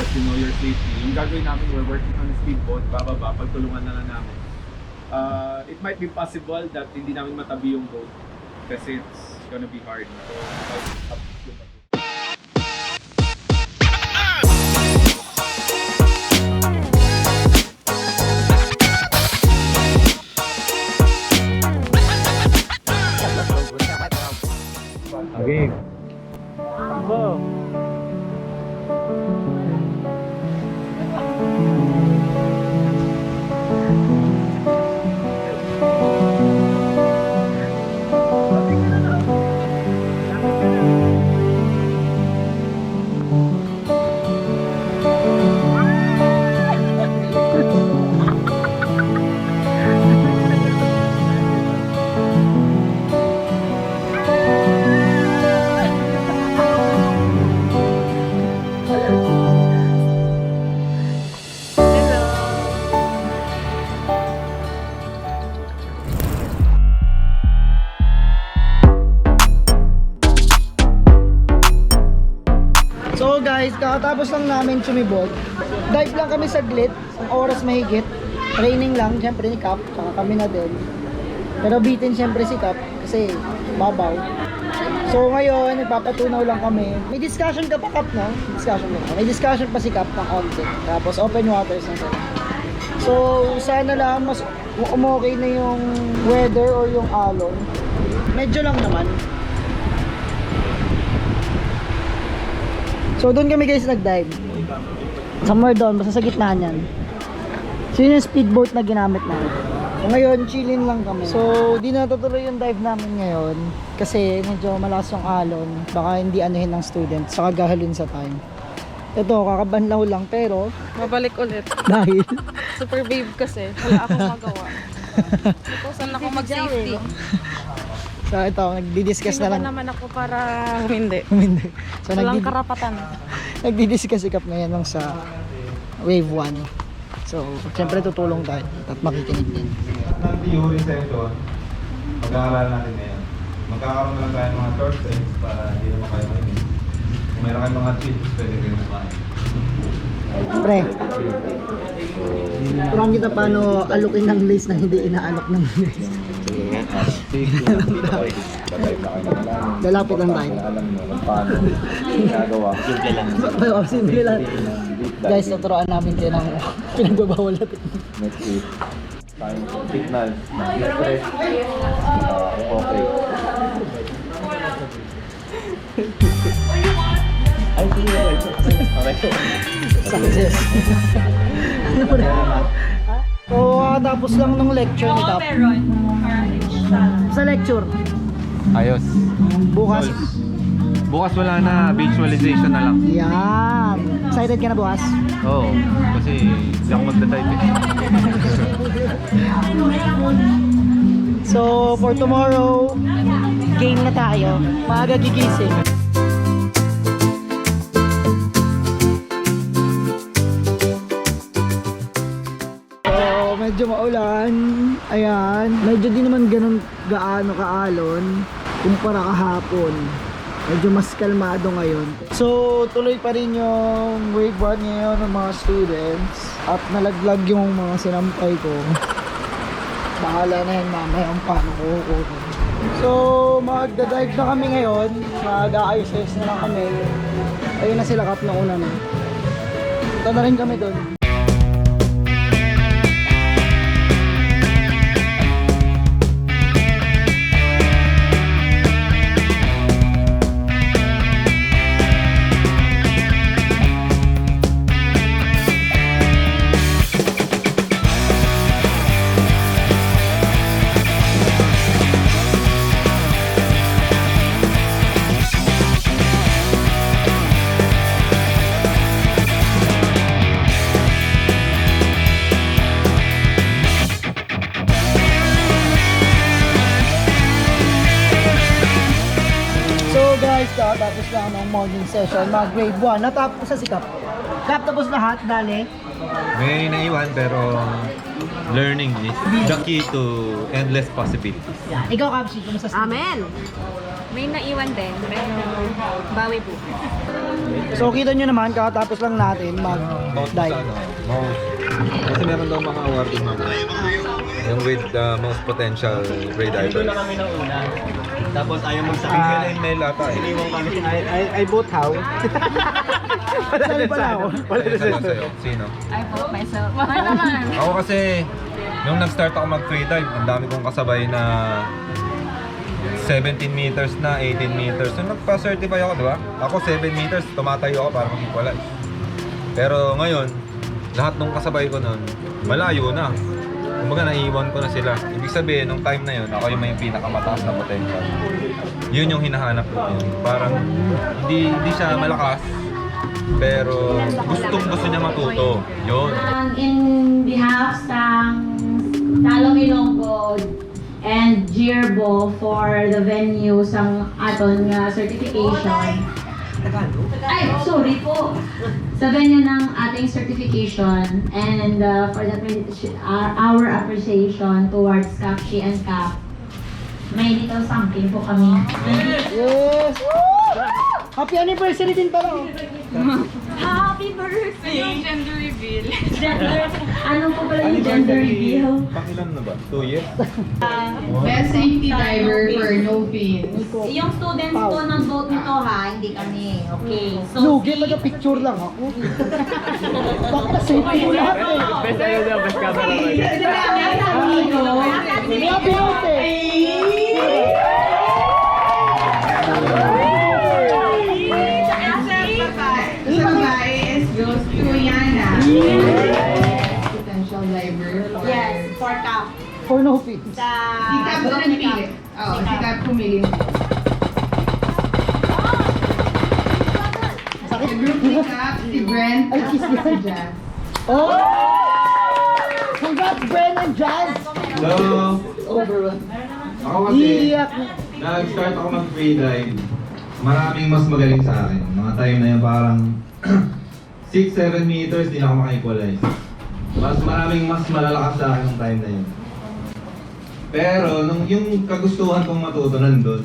because you know your safety. Yung gagawin namin, we're working on a speedboat, bababa, pagtulungan na lang namin. It might be possible that hindi namin matabi yung boat kasi it's gonna be hard. So, up to the Okay. So guys, kakatapos lang namin sumibot. Dive lang kami saglit, isang oras mahigit. Training lang, syempre ni Cap, saka kami na din. Pero bitin syempre si Cap, kasi babaw. So ngayon, nagpapatunaw lang kami. May discussion ka pa Cap, no? May discussion pa si Cap ng konti. Tapos open waters na sila. So sana lang mas umokay na yung weather or yung alon. Medyo lang naman. So doon kami guys nag-dive. Somewhere doon, basta sa gitna niyan. So yun yung speedboat na ginamit namin. So ngayon, chillin lang kami. So di na tutuloy yung dive namin ngayon kasi medyo malakas yung alon. Baka hindi anuhin ng students, saka gahalin sa time. Ito, kakabanlaw lang pero Mabalik ulit. dahil Super babe kasi. Wala akong magawa. Saan ako mag-safety? so ito, nagdi-discuss Sino na ba lang. naman ako para humindi? Hindi. So Walang karapatan. nagdi-discuss si Cap ngayon lang sa wave 1. So, syempre tutulong tayo at makikinig din. ng theory session, mag-aaralan natin ngayon. Magkakaroon na lang tayo ng mga short things para hindi naman kayo makinig. Kung meron kayong mga tips, pwede kayo kumain. Pre, turuan kita paano alukin ng lace na hindi inaalok ng lace. Lalapit lang tayo. Alam mo kung paano ginagawa. Simple lang. Oo, simple lang. Guys, tuturuan namin kayo ng pinagbabawal na technique. Next week, tayong signal na stress. Okay. Ay, sige. Okay. Success. So, tapos lang ng lecture ni Cap. Sa lecture, Ayos. bukas. Bukas wala na, visualization na lang. Yan. Excited ka na bukas? Oo, kasi hindi ako magda-dive eh. So, for tomorrow, game na tayo. Maaga gigising. So, medyo maulan. Ayan. Medyo di naman ganun gaano kaalon kumpara kahapon. Medyo mas kalmado ngayon. So, tuloy pa rin yung wave 1 ngayon ng mga students. At nalaglag yung mga sinampay ko. Bahala na yan mamaya kung paano ko kukunin. So, magdadive na kami ngayon. Mag-aayos-ayos na lang kami. Ayun na sila Cap na una na. Punta na rin kami doon. Tapos lang ng morning session, mga grade 1. Natapos sa si Cap. Cap tapos lahat, dali. May naiwan pero learning is the key to endless possibilities. Yan. Ikaw, Kapsi, kumusta sa Amen! May naiwan din, pero bawi po. So, kita nyo naman, kakatapos lang natin Mount mag-dive. Mount. Kasi meron daw mga award din mga. Yung with the most potential free diver. Ito na kami ng una. Tapos ayaw Bigyan magsabi. na yung mail ata eh. Iniwan kami. I vote how? Saan pala ako? Ewan sa'yo. Sino? I vote myself. Ano naman? Ako kasi, nung nag-start ako mag-free dive, ang dami kong kasabay na 17 meters na, 18 meters. So nagpa-certify ako, di ba? Ako 7 meters, tumatayo ako para mag-equalize. Pero ngayon, lahat nung kasabay ko nun, malayo na. Kumbaga naiwan ko na sila. Ibig sabihin, nung time na yun, ako yung may pinakamataas na potential. Yun yung hinahanap ko. Parang hindi siya malakas, pero gusto niya matuto. Yun. In behalf ng Talong Ilonggo and Girbo for the venue sang aton nga certification. Ay, sorry po. Sa venue ng ating certification and for that our appreciation towards Kapshi and Kap. May little something po kami. Yes! Happy anniversary din pala. Oh. Happy birthday! Yung gender reveal. Ano po pala yung gender reveal? Pakilan na ba? 2 years? Best safety diver for no fins. Yung students po ng boat nito ha, hindi kami. Okay. So, Lugi, taga-picture lang ako. Bakit na safety mo lahat eh? Best ano daw, best camera. Happy birthday! Sa babae is goes to Yana. Potential diver for... yes, for Kap. For no fees. Si Cap na nagpili. Oo, si Cap pumili. Sa group ni Cap, si Brent Ay, at kiss saka si yan. Jazz. Oh! Congrats, Bren and Jazz! Hello! Overrun. Ako kasi, Iiyak na. nag-start ako mag-free dive. Maraming mas magaling sa akin. Mga time na yun parang 6-7 meters, di na ako maka-equalize. Maraming mas malalakas sa akin ng time na yun. Pero nung yung kagustuhan kong matuto nandun.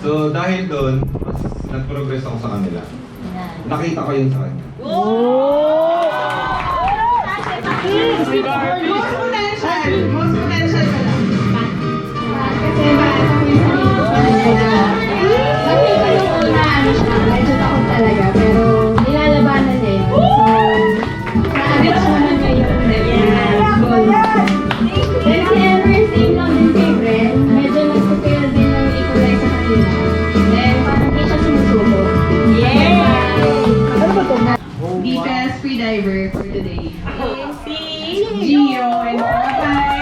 So dahil doon, mas nag-progress ako sa kanila. Nakita ko yun sa kanya. Oh! Most potential! Most potential ka lang. Kasi bata ko yung Sabi ko yung una, ano siya, medyo takot talaga, pero nilalabanan niya yun. So, na-reach naman niya yung goal. Then si Ever, same lang din kay Brent, medyo nag-fail din ng equalize sa kanila. Then parang di siya sumusuko. Ano ba ito? the best free diver for today. Gio and Papay.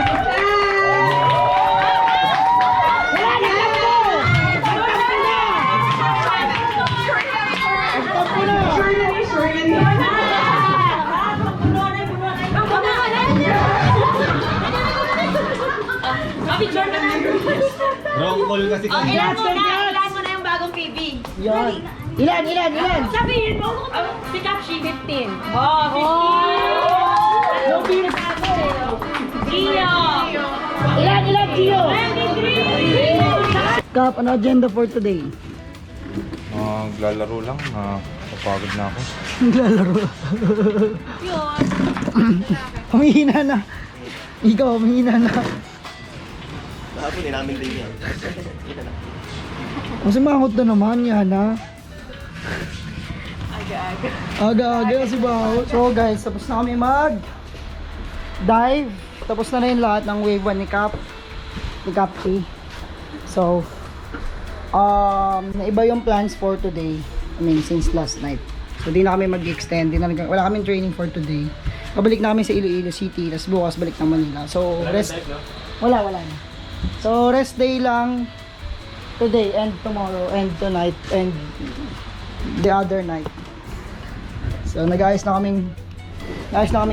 Wrong call kasi kami. Ilan mo na yung bagong PB. Yan. Ilan? Sabihin mo, si Kapshi, 15. Oh, 15! No beans. Gio! Ilan, Gio? 23! Kap, ano agenda for today? Maglalaro lang. Kapagod na ako. Naglalaro. Humihina na. Ikaw, humihina na. Hapon din namin din yan. Kasi mangot na naman yan, ha? Aga-aga si Bao. So guys, tapos na kami mag-dive. Tapos na rin lahat ng wave 1 ni Kapsi. So, naiba yung plans for today. I mean, since last night. So, di na kami mag-extend. Wala kaming training for today. Pabalik na kami sa Iloilo City. Tapos bukas balik na Manila. So, rest. Wala na. So, rest day lang today and tomorrow and tonight and the other night. So, nag-ayos na kaming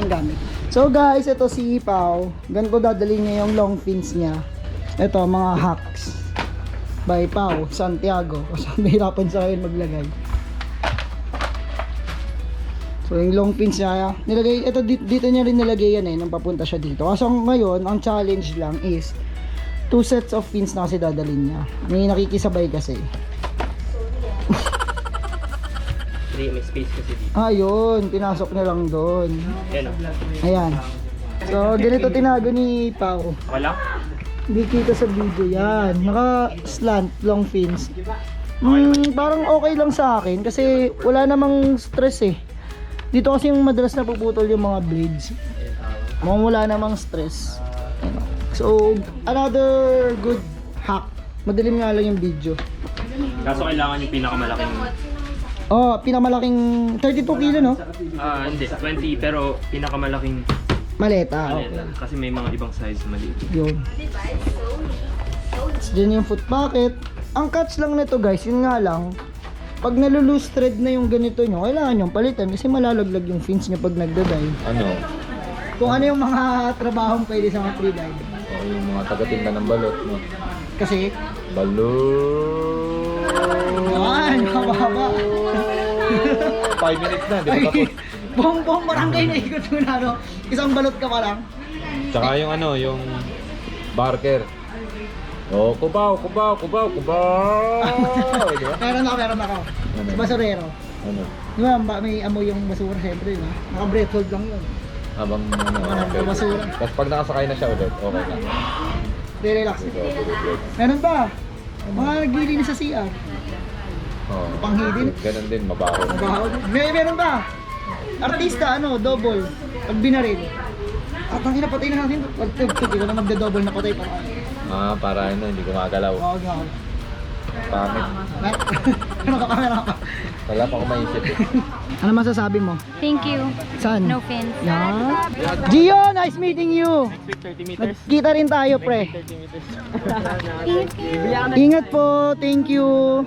gamit. So, guys, ito si Pao. Ganito dadalhin niya yung long fins niya. Ito, mga hacks by Pao Santiago. Kasi nahirapan sa akin maglagay. So yung long pins niya, nilagay, ito dito niya rin nilagay yan nung papunta siya dito. Kaso ngayon, ang challenge lang is 2 sets of pins na kasi dadalhin niya. May nakikisabay kasi. May space kasi dito. Ayun, pinasok niya lang doon. Ayan. So ganito tinago ni Pao. Wala? Hindi kita sa video yan. Naka slant, long fins. Parang okay lang sa akin kasi wala namang stress eh. Dito kasi yung madalas na puputol yung mga blades. Mukhang wala namang stress. So, another good hack. Madilim nga lang yung video. Kaso kailangan yung pinakamalaking... Oh, pinakamalaking 32 kilo no? Hindi, 20 pero pinakamalaking Maleta. maleta. Kasi may mga ibang size maliit. Yun. Tapos dyan yung foot pocket. Ang catch lang nito guys, yun nga lang, pag nalulose thread na yung ganito nyo, kailangan nyo palitan kasi malalaglag yung fins nyo pag nagda-dive. Ano? Kung ano yung mga trabahong pwede sa mga freedive. O yung mga taga-tinda ng balot, no? Kasi, Balot! yan, mababa. 5 minutes na, di ba tapos? Buong barangay na ikot mo na, no? Isang balot ka pa lang. Tsaka yung ano, yung barker. Oh, kubaw! Di ba? Meron ako. Ano? Sa basurero. Ano? Di ba, may amoy yung basura siyempre, di ba? Naka-breath hold lang yun. Habang ano, Walang basura. Tapos pag nakasakay na siya ulit, okay na. Relax. Meron ba? Mga naglilinis sa CR. Oh. Panghidin. Ganun din, mabaho. Mabaho. Meron ba? Artista, ano, double. Pag binaril. At ang hinapatay na natin. Pag tugtog, ito na magda-double na patay pa. Para ano, hindi gumagalaw. Oo, nga. Pangit. Ano ka, kamera ka? Wala pa ako maisip eh. Ano masasabi mo? Thank you. Saan? No fins. Yan. Gio, nice meeting you. 30 meters. Nagkita rin tayo, pre. 30 meters. Ingat po. Thank you.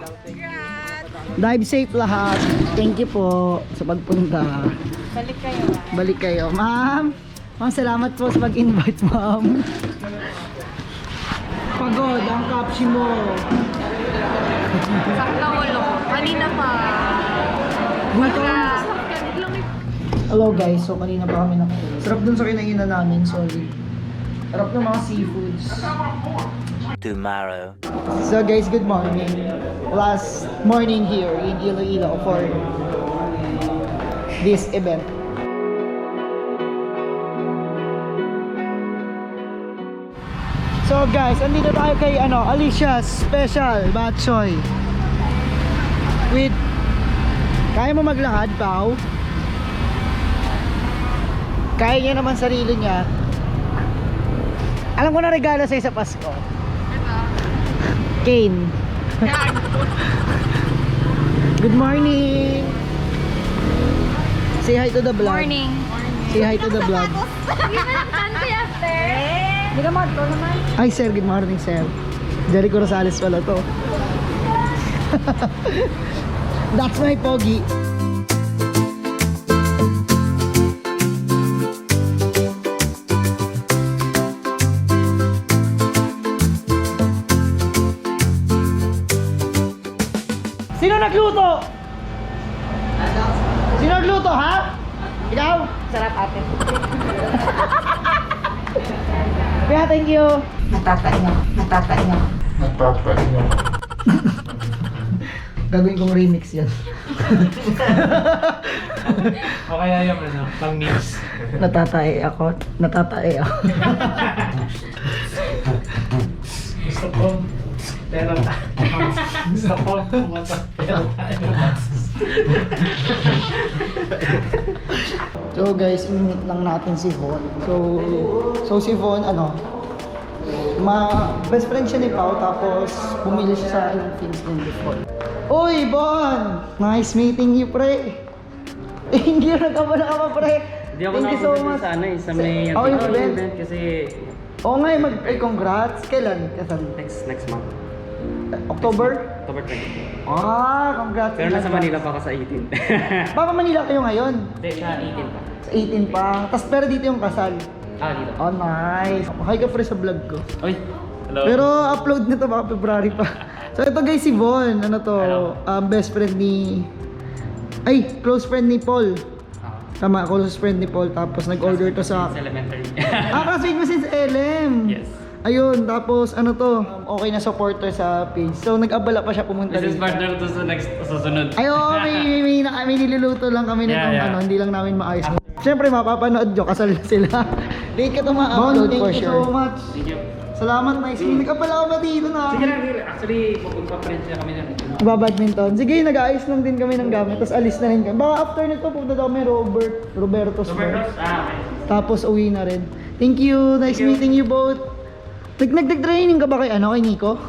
Dive safe lahat. Thank you po sa pagpunta. Balik kayo. Balik kayo. Ma'am, salamat po sa pag-invite, ma'am. Pagod ang kapsi mo. Sakta ulo. Kanina pa. Hello guys, so kanina pa kami sarap dun sa kinainan namin, sorry. Sarap ng mga seafoods. Tomorrow. So guys, good morning. Last morning here in Iloilo for this event. So guys, andito tayo kay Alicia's Special Batchoy. With kaya mo maglakad, Pao? Kaya niya naman sarili niya. Alam ko na regalo sa'yo sa Pasko. Kane. Good morning. Say hi to the vlog. Morning. Say hi to the vlog. Hindi ka mag naman. Hi sir, good morning sir. Jericho Rosales pala to. That's my pogi. Sino nagluto? Sino nagluto, ha? Ikaw? Sarap ate. Kaya thank you. Natatayo. Gagawin kong remix yan. O kaya yung ano, pang mix. Natatae ako. Gusto ko, pero gusto ko, pero So guys, i-meet lang natin si Von. So si Von, best friend siya ni Pao, tapos bumili siya sa ilang things din before. Uy, Von! Nice meeting you, pre! Hindi na ka pa, pre! Hindi ako Thank you so nakapunta much. sa ano eh, sa may Oh, yung event. kasi Oo nga, congrats! Kailan? next month. October? October 20. Congrats! Pero nasa Manila pa ako sa 18. Baka Manila kayo ngayon? Hindi, sa 18 pa. Sa 18 pa. Tapos pero dito yung kasal. Dito. Oh, nice. Hi ka pre sa vlog ko. Oy, hello. Pero upload na to baka February pa. So ito guys si Von, best friend ni close friend ni Paul. Tama, close friend ni Paul. Tapos nag-order to sa... It's elementary. Classmate mo since LM! Yes. Ayun, tapos ano to, okay na supporter sa page. So nag-abala pa siya pumunta This is dito. partner to sa next susunod. Ay, oo, may niluluto lang kami nitong Yeah. ano, hindi lang namin maayos. Siyempre, mapapanood nyo, kasal na sila. Late ka to ma-upload for sure. Thank you so much. Thank you. Salamat, nice. Nagkabala ka ba dito na? Sige lang, actually, magpa-print na kami na. Badminton. Sige, nag-aayos lang din kami ng gamit, tapos alis na rin kami. Baka after nito, pupunta daw kami Roberto's. Roberto's? Okay. Tapos uwi na rin. Thank you, nice meeting you both. Nag-training ka ba kay Nico?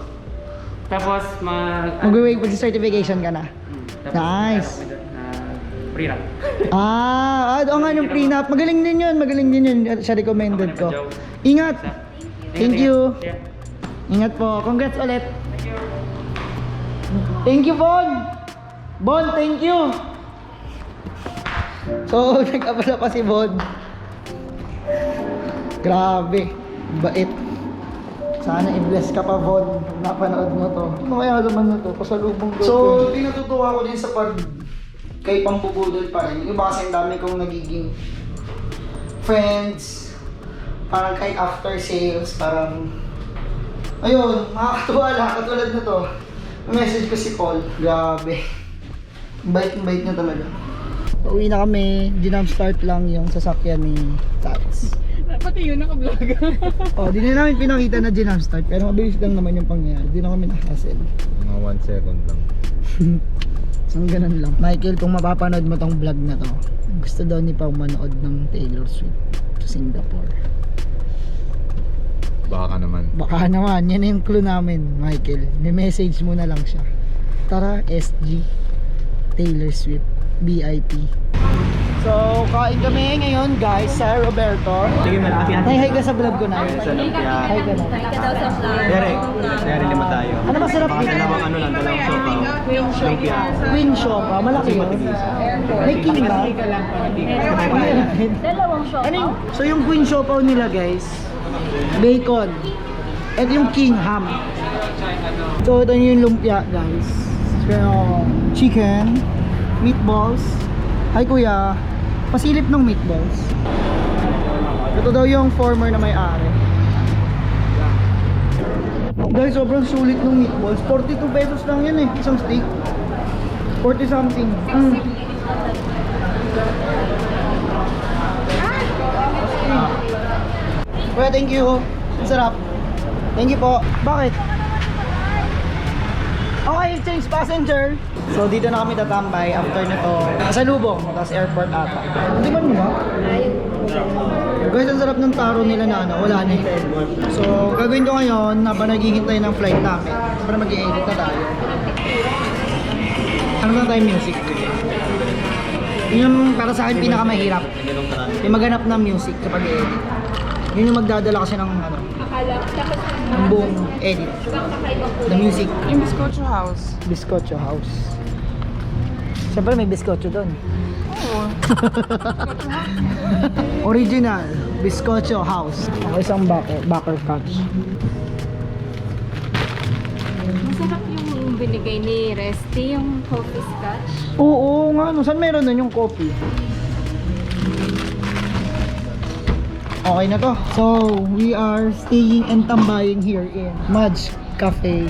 Tapos, Mag-wait for certification ka na. Tapos, Nice. Pre-rap. Oo nga yung prenup. Magaling din yun. Siya recommended ko. Ingat. Thank you. Ingat po. Congrats ulit. Thank you, Bon. Bon, thank you. So, nag-abala pa si Bon. Grabe. Bait. Sana i-bless ka pa, Von. Napanood mo to. Ano kaya naman na to? Pasalubong to. So, pinatutuwa ko din sa kay pambubudol pa rin. Iba kasi ang dami kong nagiging friends. Parang kahit after sales, parang... Ayun, makakatuwa lang. Katulad na to. Message ko si Paul. Grabe. Bait niya talaga. Uwi na kami. Ginam start lang yung sasakyan ni Tats. Pati yun naka-vlog. Di na namin pinakita na ginam start. Pero mabilis lang naman yung pangyayari. Di na kami na-hassle. Mga 1 second lang. So, ganun lang. Michael, kung mapapanood mo tong vlog na to, gusto daw ni Pao manood ng Taylor Swift sa Singapore. Baka naman. Baka naman, yan yung clue namin, Michael. May message mo na lang siya. Tara, SG Taylor Swift VIP. So, kain kami ngayon guys sa Roberto. Sige, malapit. Hi ka sa vlog ko na. Hi ka na. Dari lima tayo. Ano masarap dito? Ano lang, dalawang sopa. Queen Sopa, malaki yun. May king ba? Dalawang shop. Ano yung, so yung Queen Sopa nila guys, bacon. At yung king ham. So ito yung lumpia guys. So, chicken, meatballs. Hi kuya, pasilip ng meatballs. Ito daw yung former na may-ari. Guys, sobrang sulit ng meatballs. 42 pesos lang yan isang steak. 40 something. Kuya, thank you. Ang sarap. Thank you po. Bakit? Okay, change passenger. So dito na kami tatambay after nito. Sa Lubong, tapos airport ata. Hindi man mo ba? Guys, ang sarap ng taro nila na wala na eh. So gagawin ko ngayon, habang naghihintay ng flight namin, para mag-i-edit na tayo. Ano na tayo music? Yun yung para sa akin pinakamahirap. Yung maghanap ng music kapag i-edit. Yun yung magdadala kasi ng ng buong edit. The music. Yung Biscocho House. Biscocho House. Siyempre may biscocho doon. Oo. Original Biscocho House. Ako isang backer catch. Masarap yung binigay ni Resty, yung coffee scotch. Oo nga, no. Saan meron nun yung coffee? Okay na to. So, we are staying and tambaying here in Mudge Cafe.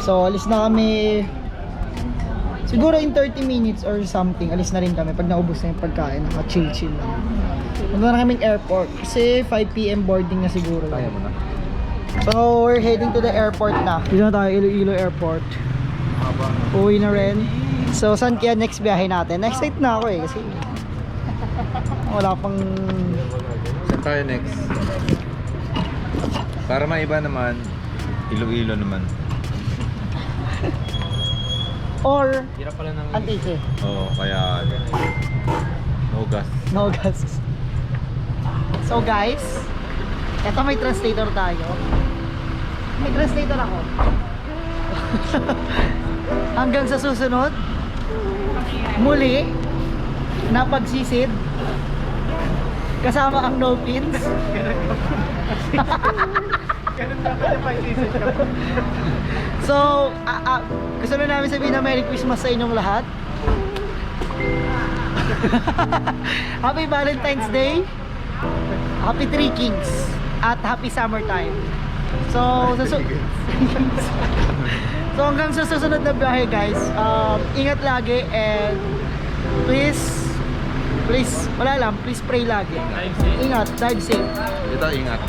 So, alis na kami. Siguro in 30 minutes or something, alis na rin kami pag naubos na yung pagkain. Naka-chill-chill lang. Punta na kaming airport. Kasi 5 PM boarding na siguro. Kaya mo na. So, we're heading to the airport na. Dito na tayo, Iloilo Airport. Uwi na rin. So, saan kaya next biyahe natin? Excited na ako kasi wala pang... Saan tayo next? Para maiba naman, Iloilo naman. Or Hirap pala ng... Antique. Oo, kaya... No gas. No gas. So guys, eto may translator tayo. May translator ako. Hanggang sa susunod, muli, napagsisid, kasama ang no pins. So, gusto na namin sabihin na Merry Christmas sa inyong lahat. Happy Valentine's Day. Happy Three Kings. At happy summertime. So, so hanggang sa susunod na biyahe guys, ingat lagi and please, wala lang, please pray lagi. Ingat, drive safe. Ito, ingat.